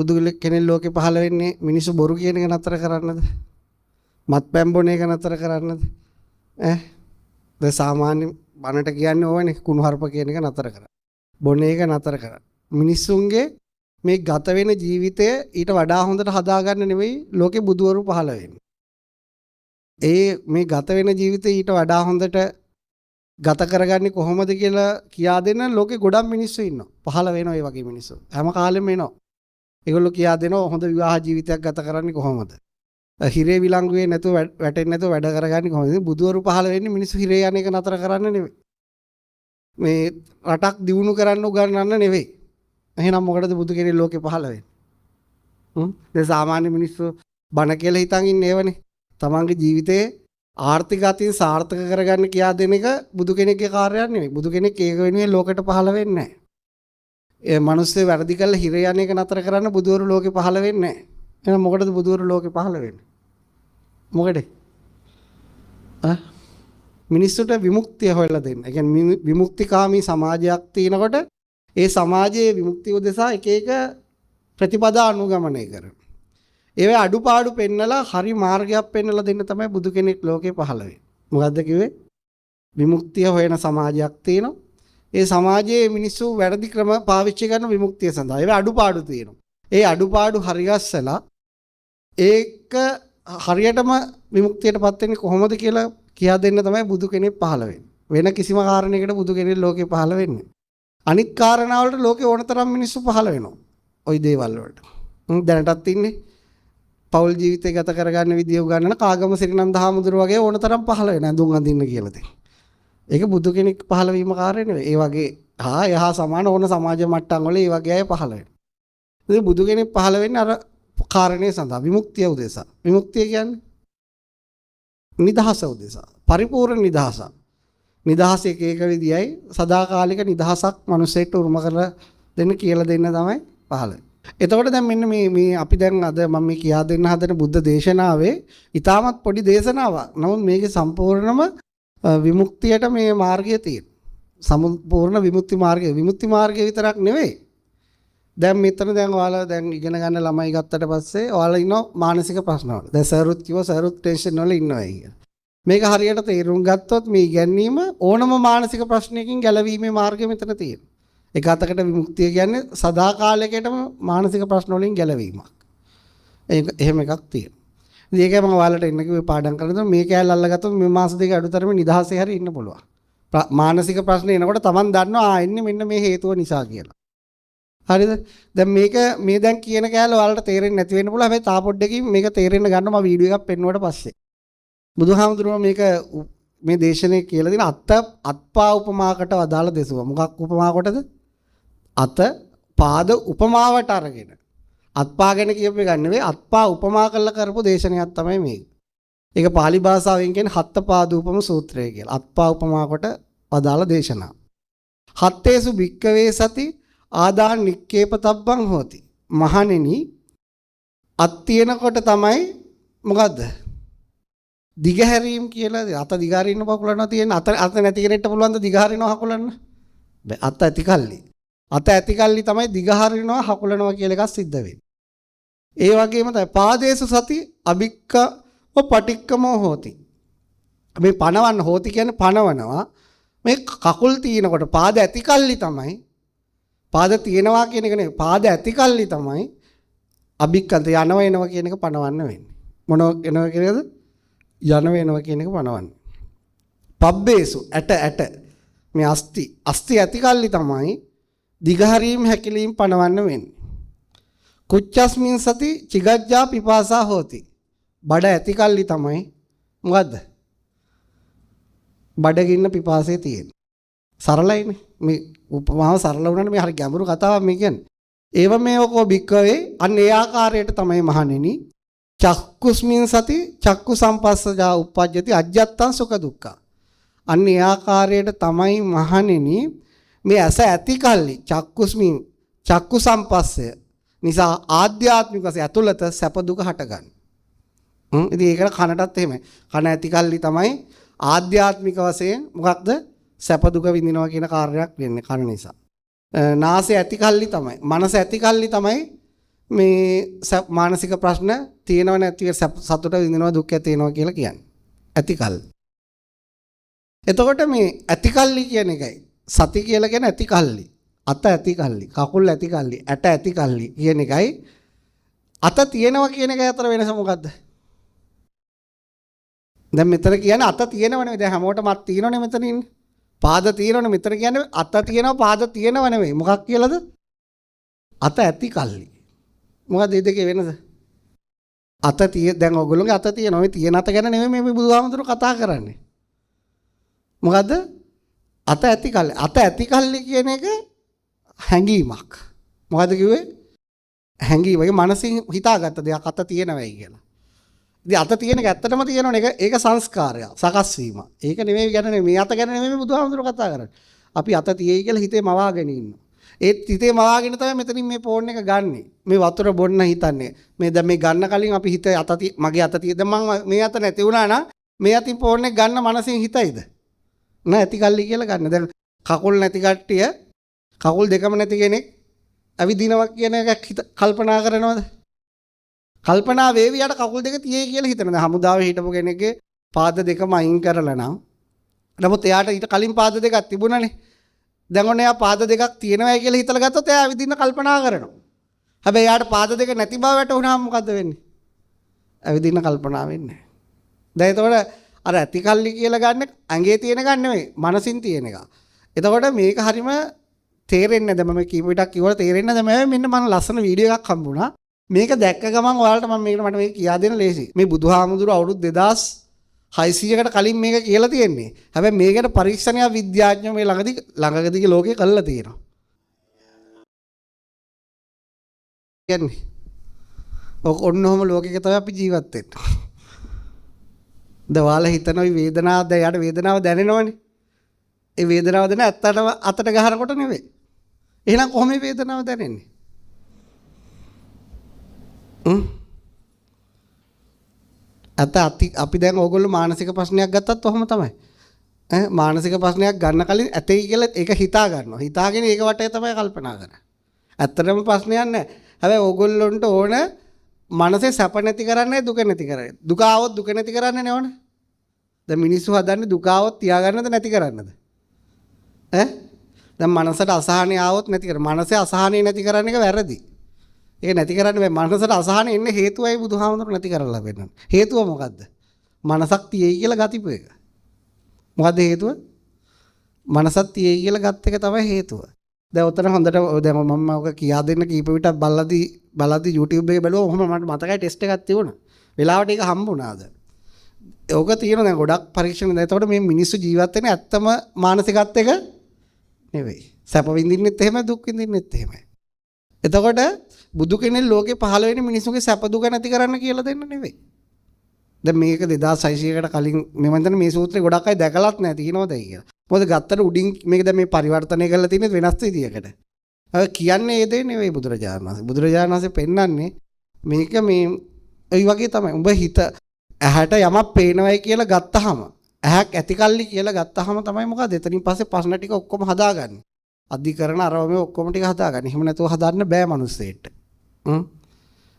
බුදු කෙනෙක් ලෝකේ පහළ වෙන්නේ මිනිස්සු බොරු කියන එක නතර කරන්නද? මත්පැන් බොන එක නතර කරන්නද? ද සාමාන්‍ය බණට කියන්නේ ඕවනේ කුණුහරුප කියන එක නතර කරා. බොන එක නතර කරා. මිනිස්සුන්ගේ මේ ගත වෙන ජීවිතය ඊට වඩා හොඳට හදාගන්න නෙවෙයි ලෝකේ බුදුවරු පහළ වෙන්නේ. මේ ගත වෙන ජීවිතය ඊට වඩා හොඳට ගත කරගන්නේ කොහොමද කියලා කියා දෙන්න ලෝකේ ගොඩක් මිනිස්සු ඉන්නවා. පහළ වෙනවා ඒ වගේ මිනිස්සු. හැම කාලෙම එනවා. ඒගොල්ලෝ කියා දෙනවා හොඳ විවාහ ජීවිතයක් ගත කරන්නේ කොහොමද? හිරේ විලංගුවේ නැතුව වැටෙන්නේ නැතුව වැඩ කරගන්නේ කොහොමද? බුදුවරු පහළ වෙන්නේ මිනිස්සු හිරේ යන එක නතර කරන්න නෙවෙයි. මේ රටක් දියුණු කරන්න උගන්වන්න නෙවෙයි. එහෙනම් මොකටද බුදු කෙනෙක් ලෝකේ පහළ වෙන්නේ? දැන් සාමාන්‍ය මිනිස්සු බණ කියලා හිතන් ඉන්නේ ඒවනේ. තමන්ගේ ජීවිතේ ආර්ථික අතින් සාර්ථක කරගන්න කියා දෙන එක බුදු කෙනෙක්ගේ කාර්යයක් නෙවෙයි. බුදු කෙනෙක් ඒක වෙනුවෙන් ලෝකෙට පහළ වෙන්නේ නැහැ. ඒ මිනිස්සු වැරදි කරලා හිර යන එක නතර කරන්න බුදුවරු ලෝකෙ පහළ වෙන්නේ නැහැ. එහෙනම් මොකටද බුදුවරු ලෝකෙ පහළ වෙන්නේ? මොකටද? මිනිස්සුන්ට විමුක්තිය හොයලා දෙන්න. ඒ කියන්නේ විමුක්තිකාමී සමාජයක් තිනකොට ඒ සමාජයේ විමුක්තිය උදෙසා එක එක ප්‍රතිපදා අනුගමනය කරනවා. ඒවේ අඩුපාඩු පෙන්නලා හරි මාර්ගයක් පෙන්නලා දෙන්න තමයි බුදු කෙනෙක් ලෝකේ පහළ වෙන්නේ. මොකද්ද කිව්වේ? විමුක්තිය හොයන සමාජයක් තියෙනවා. ඒ සමාජයේ මිනිස්සු වැරදි ක්‍රම පාවිච්චි කරන විමුක්තිය සඳහා. ඒවේ අඩුපාඩු තියෙනවා. ඒ අඩුපාඩු හරිගස්සලා ඒක හරියටම විමුක්තියටපත් වෙන්නේ කොහොමද කියලා කියා දෙන්න තමයි බුදු කෙනෙක් පහළ වෙන්නේ. වෙන කිසිම කාරණයකට බුදු කෙනෙක් ලෝකේ පහළ වෙන්නේ. අනිත් කාරණා වලට ලෝකේ ඕනතරම් මිනිස්සු පහළ වෙනවා. ওই දේවල් වලට. දැනටත් ඉන්නේ පෞල් ජීවිතය ගත කරගන්න විදිය උගන්නන කාගම සිරිනන්ද හාමුදුරුවෝ වගේ ඕනතරම් පහළ වෙන දුන් අඳින්න කියලා දෙන්න. ඒක බුදු කෙනෙක් පහළ වීම කාර්යය නෙවෙයි. ඒ වගේ එහා සමාන ඕන සමාජ මට්ටම් වල ඒ වගේ අය පහළ වෙනවා. ඉතින් බුදු කෙනෙක් පහළ වෙන්නේ අර කාරණේ සඳහා විමුක්තිය උදෙසා. විමුක්තිය කියන්නේ නිදහස උදෙසා. පරිපූර්ණ නිදහස. නිදහස එක විදියයි සදාකාලික නිදහසක් මිනිසෙට උරුම කරලා දෙන්න කියලා දෙන්න තමයි පහළ වෙන්නේ. එතකොට දැන් මෙන්න මේ අපි දැන් අද මම මේ කියා දෙන්න හදන බුද්ධ දේශනාවේ ඊටමත් පොඩි දේශනාවක්. නමුත් මේකේ සම්පූර්ණම විමුක්තියට මේ මාර්ගය තියෙනවා. සම්පූර්ණ විමුක්ති මාර්ගය. විමුක්ති මාර්ගය විතරක් නෙවෙයි. දැන් මෙතන දැන් ඔයාලා දැන් ඉගෙන ගන්න ළමයි ගත්තට පස්සේ ඔයාලා ඉන්න මානසික ප්‍රශ්න වල. දැන් සරුත් කිව්වා සරුත් ටෙන්ෂන් වල ඉන්නවා කියලා. මේක හරියට තේරුම් ගත්තොත් මේ ඉගැන්වීම ඕනම මානසික ප්‍රශ්නයකින් ගැලවීමේ මාර්ගය මෙතන තියෙනවා. එක අතකට විමුක්තිය කියන්නේ සදාකාලිකයටම මානසික ප්‍රශ්න වලින් ගැලවීමක්. එහෙම එකක් තියෙනවා. ඉතින් ඒකයි මම ඔයාලට එන්න කිව්වේ පාඩම් කරනකොට මේ කෑල්ල අල්ලගත්තොත් මේ මාස දෙක අඩුතරමේ නිදහසේ හරි ඉන්න පුළුවන්. මානසික ප්‍රශ්න එනකොට Taman දන්නවා එන්නේ මෙන්න මේ හේතුව නිසා කියලා. හරිද? දැන් මේ දැන් කියන කෑල්ල ඔයාලට තේරෙන්නේ නැති වෙන්න පුළුවන්. හැබැයි තා පොඩ්ඩකින් මේක තේරෙන්න ගන්න මම වීඩියෝ එකක් පෙන්නුවට පස්සේ. බුදුහාමුදුරුවෝ මේක මේ දේශනේ කියලා දෙන අත්පා උපමාකට අදාළ දෙසුවා. මොකක් උපමා කොටද? අත පාද උපමාවට අරගෙන අත්පා ගැන කියපු එක නෙවෙයි අත්පා උපමා කරලා කරපු දේශනයක් තමයි මේක. ඒක pāli භාෂාවෙන් කියන්නේ හත්පාදූපම සූත්‍රය කියලා. අත්පා උපමා කොට අදාළ දේශනාව. හත්තේසු භික්කවේ සති ආදාන නික්කේපතබ්බං හෝති. මහණෙනි අත් තියෙනකොට තමයි මොකද්ද? දිගහැරීම් කියලා අත දිගහරින්න පකුලනවා තියෙන අත නැති කෙනෙක්ට පුළුවන් ද දිගහරිනවා හකුලන්න? බෑ අත ඇති කල්ලි. අත ඇති කල්ලි තමයි දිගහරිනවා හකුලනවා කියලා එකක් සිද්ධ වෙන්නේ. ඒ වගේම තමයි පාදේසු සති අභික්ක පටික්කමෝ හෝති. මේ පණවන්න හෝති කියන්නේ පණවනවා. මේ කකුල් තියෙනකොට පාද ඇති කල්ලි තමයි පාද තියෙනවා කියන එක නෙවෙයි පාද ඇති කල්ලි තමයි අභික්කන්ත යනවා එනවා කියන එක පණවන්න වෙන්නේ. මොනව එනවා කියලාද? යනවා එනවා කියන එක පණවන්නේ. පබ්බේසු ඇට මේ අස්ති ඇති කල්ලි තමයි දිගහරීම් හැකිලීම් පණවන්න වෙන්නේ. කුච්චස්මින් සති චිගජ්ජා පිපාසා හෝති. බඩ ඇති කල්ලි තමයි මොකද්ද? බඩගින්න පිපාසය තියෙන්නේ. සරලයිනේ. මේ උපමාව සරල වුණානේ මේ හරි ගැඹුරු කතාවක් මේ කියන්නේ. ඒව මේකෝ බික්කවේ අන්න ඒ ආකාරයට තමයි මහණෙනි චක්කුස්මින් සති චක්කු සම්පස්සජා උප්පජ්ජති අජ්ජත්තං සුඛ දුක්ඛ. අන්න ඒ ආකාරයට තමයි මහණෙනි මේ ඇස ඇති කල්ලි චක්කුස්මින් චක්කු සම්පස්සය නිසා ආධ්‍යාත්මික වශයෙන් ඇතුළත සැප දුක හටගන්නේ. ඉතින් ඒකට කනටත් එහෙමයි. කන ඇති කල්ලි තමයි ආධ්‍යාත්මික වශයෙන් මොකක්ද සැප දුක විඳිනවා කියන කාර්යයක් වෙන්නේ කන නිසා. නාසය ඇති කල්ලි තමයි. මනස ඇති කල්ලි තමයි මේ මානසික ප්‍රශ්න තියෙනව නැති සතුට විඳිනවා දුක් තියෙනවා කියලා කියන්නේ. ඇතිකල්. එතකොට මේ ඇතිකල්ලි කියන එකයි සති කියලා කියන ඇතිකල්ලි. අත ඇතිකල්ලි, කකුල් ඇතිකල්ලි, ඇට ඇතිකල්ලි කියන එකයි අත තියෙනවා කියන එක අතර වෙනස මොකද්ද? දැන් මෙතන කියන්නේ අත තියෙනව නෙවෙයි. දැන් හැමෝටම අත් තියෙනවනේ මෙතන ඉන්නේ. පාද තියෙනවනේ. මෙතන කියන්නේ අත තියෙනවා පාද තියෙනව නෙවෙයි. මොකක් කියලාද? අත ඇතිකල්ලි. මොකද මේ දෙකේ වෙනස? අත දැන් ඔයගොල්ලෝගේ අත තියෙනවා. මේ තියෙන අත ගැන නෙමෙයි මේ බුදුහාමුදුරුවෝ කතා කරන්නේ. මොකද්ද? අත ඇතිකල්ලි. අත ඇතිකල්ලි කියන එක හැඟීමක්. මොකද්ද කිව්වේ? හැඟීම. ඒක මනසින් හිතාගත්ත දෙයක් අත තියෙනවයි කියලා. ඉතින් අත තියෙන එක ඇත්තටම තියෙනවනේ. ඒක සංස්කාරයක්. සකස් වීම. ඒක නෙමෙයි ගැන මේ අත ගැන නෙමෙයි බුදුහාමුදුරුවෝ කතා කරන්නේ. අපි අත තියෙයි කියලා හිතේ මවාගෙන ඉන්නවා. ඒත් හිතේ මවාගෙන තමයි මෙතනින් මේ ෆෝන් එක ගන්නෙ. මේ වතුර බොන්න හිතන්නේ. මේ දැන් මේ ගන්න කලින් අපි හිතේ මගේ අත තියෙද මම මේ අත නැති වුණා නම් මේ අතින් ෆෝන් එක ගන්න මනසින් හිතයිද? නෑ ඇතිකල්ලි කියලා ගන්න. දැන් කකුල් නැති කට්ටිය කකුල් දෙකම නැති කෙනෙක් ඇවිදිනවා කියන එකක් කල්පනා කරනවද? කල්පනා වේවි යට කකුල් දෙක තියෙයි කියලා හිතන. දැන් හමුදාවේ හිටපු කෙනෙක්ගේ පාද දෙකම අයින් කරලා නම් නමුත් එයාට ඊට කලින් පාද දෙකක් තිබුණානේ. දැන් ඔන්න එයා පාද දෙකක් තියෙනවායි කියලා හිතලා ගත්තොත් එයා ඇවිදින්න කල්පනා කරනවා. හැබැයි එයාට පාද දෙක නැති බව වැටුණාම මොකද්ද වෙන්නේ? ඇවිදින්න කල්පනා වෙන්නේ නැහැ. දැන් එතකොට අර ඇතිකල්ලි කියලා ගන්න ඇඟේ තියෙන ගන්න නෙවෙයි මනසින් තියෙන එක. එතකොට මේක හරීම තේරෙන්නේ නැහැ. මම කීප විටක් කිව්වල තේරෙන්නේ නැහැ. මෙන්න මම ලස්සන වීඩියෝ එකක් හම්බුණා. මේක දැක්ක ගමන් ඔයාලට මම මට මේක කියා දෙන්න ලේසි. මේ බුදුහාමුදුරුවෝ අවුරුදු 2600කට කලින් මේක කියලා තියෙන්නේ. හැබැයි මේකට පරීක්ෂණයක් විද්‍යාඥයෝ මේ ළඟදී ලෝකේ කළා තියෙනවා. කියන්නේ ඔන්නෝම ලෝකෙක තමයි අපි ජීවත් වෙන්නේ. දවාල හිතන ওই වේදනාව දැන් යාට වේදනාව දැනෙනවනේ. ඒ වේදනාව දැන ඇත්තටම අතට ගහනකොට නෙවෙයි. එහෙනම් කොහොම මේ වේදනාව දැනෙන්නේ? අපි දැන් ඕගොල්ලෝ මානසික ප්‍රශ්නයක් ගත්තත් ඔහොම තමයි. මානසික ප්‍රශ්නයක් ගන්න කලින් ඇතයි කියලා ඒක හිතා ගන්නවා. හිතාගෙන ඒක වටේ තමයි කල්පනා කරන්නේ. ඇත්තටම ප්‍රශ්නයක් නැහැ. හැබැයි ඕගොල්ලොන්ට ඕන මනසේ සැප නැති කරන්නේ දුක නැති කරන්නේ. දුක ආවොත් දුක නැති කරන්නේ නේවනේ. දැන් මිනිස්සු හදන්නේ දුක ආවොත් තියාගන්නද නැති කරන්නද? දැන් මනසට අසහනය ආවොත් නැති කර. මනසේ අසහනය නැති කරන්න එක වැරදි. ඒක නැති කරන්න බෑ. මනසට අසහනය එන්නේ හේතුවයි බුදුහාමුදුරුවෝ නැති කරලා පෙන්නන්නේ. හේතුව මොකද්ද? මනසක් තියෙයි කියලා ගතිපු එක. මොකද්ද හේතුව? මනසක් තියෙයි කියලා ගත් එක තමයි හේතුව. දැන් උතන හොඳට දැන් මම ඔක කියා දෙන්න කීප විටක් බලද්දි YouTube එකේ බැලුවා. ඔහොම මට මතකයි ටෙස්ට් එකක් තිබුණා. වෙලාවට ඒක හම්බුණාද? ඕක තියෙනවා දැන් ගොඩක් පරීක්ෂණ. එතකොට මේ මිනිස්සු ජීවත් වෙන්නේ ඇත්තම මානසිකත් එක නෙවෙයි. සැප විඳින්නෙත් එහෙමයි දුක් විඳින්නෙත් එහෙමයි. එතකොට බුදු කෙනෙක් ලෝකේ පහළ වෙන්නේ මිනිස්සුගේ සැප දුක නැති කරන්න කියලා දෙන්න නෙවෙයි. දැන් මේක 2600කට කලින් මම හිතන්නේ මේ සූත්‍රේ ගොඩක් අය දැකලත් නැහැ තියෙනවද කියලා. මොකද ගත්තට උඩින් මේක දැන් මේ පරිවර්තනය කරලා තියෙන්නේ වෙනස් විදියකට. අය කියන්නේ ඒ දේ නෙවෙයි බුදුරජාණන් වහන්සේ. බුදුරජාණන් වහන්සේ පෙන්වන්නේ මේක මේ ඒ වගේ තමයි. උඹ හිත ඇහැට යමක් පේනවයි කියලා ගත්තාම ඇහක් ඇතිකල්ලි කියලා ගත්තාම තමයි මොකද එතනින් පස්සේ ප්‍රශ්න ටික ඔක්කොම හදාගන්නේ. අධිකරණ අරව මේ ඔක්කොම ටික හදාගන්නේ. එහෙම නැතුව හදාන්න බෑ මිනිස්සෙට.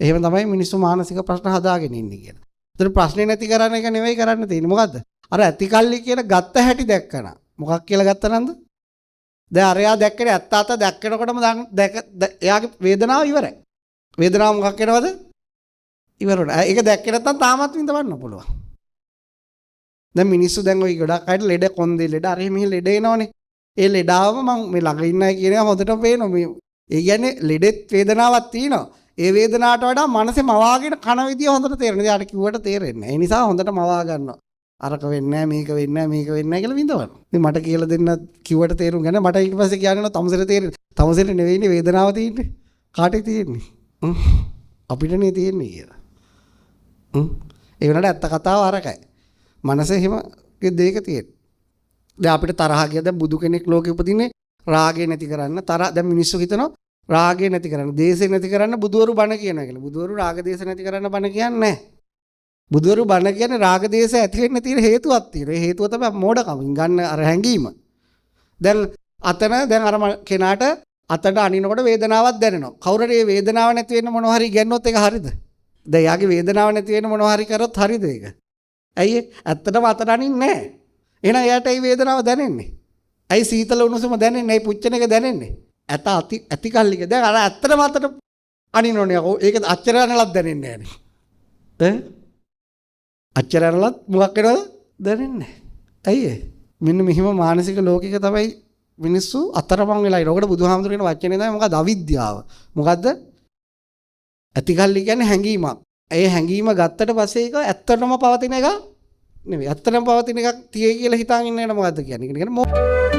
එහෙම තමයි මිනිස්සු මානසික ප්‍රශ්න හදාගෙන ඉන්නේ කියලා. ඒතර ප්‍රශ්නේ නැති කරන එක නෙවෙයි කරන්න තියෙන්නේ. මොකද්ද? අර ඇතිකල්ලි කියලා ගත්ත හැටි දැක්කන. මොකක් කියලා ගත්තනන්ද? දැන් අරයා දැක්කේ ඇත්ත අත දැක්කනකොටම එයාගේ වේදනාව ඉවරයි. වේදනාව මොකක් වෙනවද? ඉවරයි. ඒක දැක්කේ නැත්නම් තාමත් විඳවන්න පුළුවන්. දැන් මිනිස්සු දැන් ওই ගොඩක් අයට ලෙඩ කොන්දේ ලෙඩ අර මෙහි ලෙඩ එනවනේ. ඒ ලෙඩාවම මම මේ ළඟ ඉන්න අය කියන හොඳටම පේනවා මේ. ඒ කියන්නේ ලෙඩෙත් වේදනාවක් තියෙනවා. ඒ වේදනාවට වඩා මනසේ මවාගෙන කන විදිය හොඳට තේරෙනවා. එයාට කිව්වට තේරෙන්නේ නැහැ. ඒ නිසා හොඳට මවා ගන්නවා. අරක වෙන්නේ නැහැ මේක වෙන්නේ නැහැ මේක වෙන්නේ නැහැ කියලා විඳවනවා. ඉතින් මට කියලා දෙන්න කිව්වට තේරුම් ගන්න මට ඊට පස්සේ කියන්නේ තමුසෙට තේරෙන්නේ. තමුසෙට නෙවෙයිනේ වේදනාව තියෙන්නේ. කාටේ තියෙන්නේ? අපිටනේ තියෙන්නේ කියලා. ඒ වුණාට ඇත්ත කතාව අරකයි. මනසේ හිම දෙයක තියෙන්නේ. දැන් අපිට තරහ ගියා දැන් බුදු කෙනෙක් ලෝකෙ උපදින්නේ රාගය නැති කරන්න. දැන් මිනිස්සු හිතනවා රාගය නැති කරන්න, දේශය නැති කරන්න බුදවරු බණ කියනවා කියලා. බුදවරු රාග දේශ නැති කරන්න බණ කියන්නේ නැහැ. බුදවරු බණ කියන්නේ රාග දේශ ඇති වෙන්න තියෙන හේතුවක් තියෙනවා. ඒ හේතුව තමයි මෝඩකමින් ගන්න අර හැංගීම. දැන් අර කෙනාට අතට අනිනකොට වේදනාවක් දැනෙනවා. කවුරුහරි මේ වේදනාව නැති වෙන්න මොනවා හරි ඉගෙනුවොත් ඒක හරියද? දැන් යාගේ වේදනාව නැති වෙන්න මොනවා හරි කරොත් හරියද ඒක? ඇයි ඇත්තටම අතට අනින්නේ නැහැ. එහෙනම් එයාට ඒ වේදනාව දැනෙන්නේ. ඇයි සීතල උණුසුම දැනෙන්නේ? ඇයි පුච්චන එක දැනෙන්නේ? ඇත ඇති කල්ලික. දැන් අර ඇත්තටම අතට අනිනෝනේ. ඒක අච්චර යනලත් දැනෙන්නේ නැහැ. අච්චර යනලත් මොකක් වෙනවද? දැනෙන්නේ නැහැ. ඇයි මෙන්න මෙහිම මානසික ලෝකික තමයි මිනිස්සු අතරමං වෙලා ඉන්නේ. ඔකට බුදුහාමුදුරු කියන වචනේ තමයි මොකද්ද? අවිද්‍යාව. මොකද්ද? ඇතිකල්ලි කියන්නේ හැඟීමක්. ඒ හැඟීම ගත්තට පස්සේ ඒක ඇත්තටම පවතින එක නෙවෙයි. ඇත්තටම පවතින එකක් තියෙයි කියලා හිතාගෙන ඉන්න එක මොකද්ද කියන්නේ?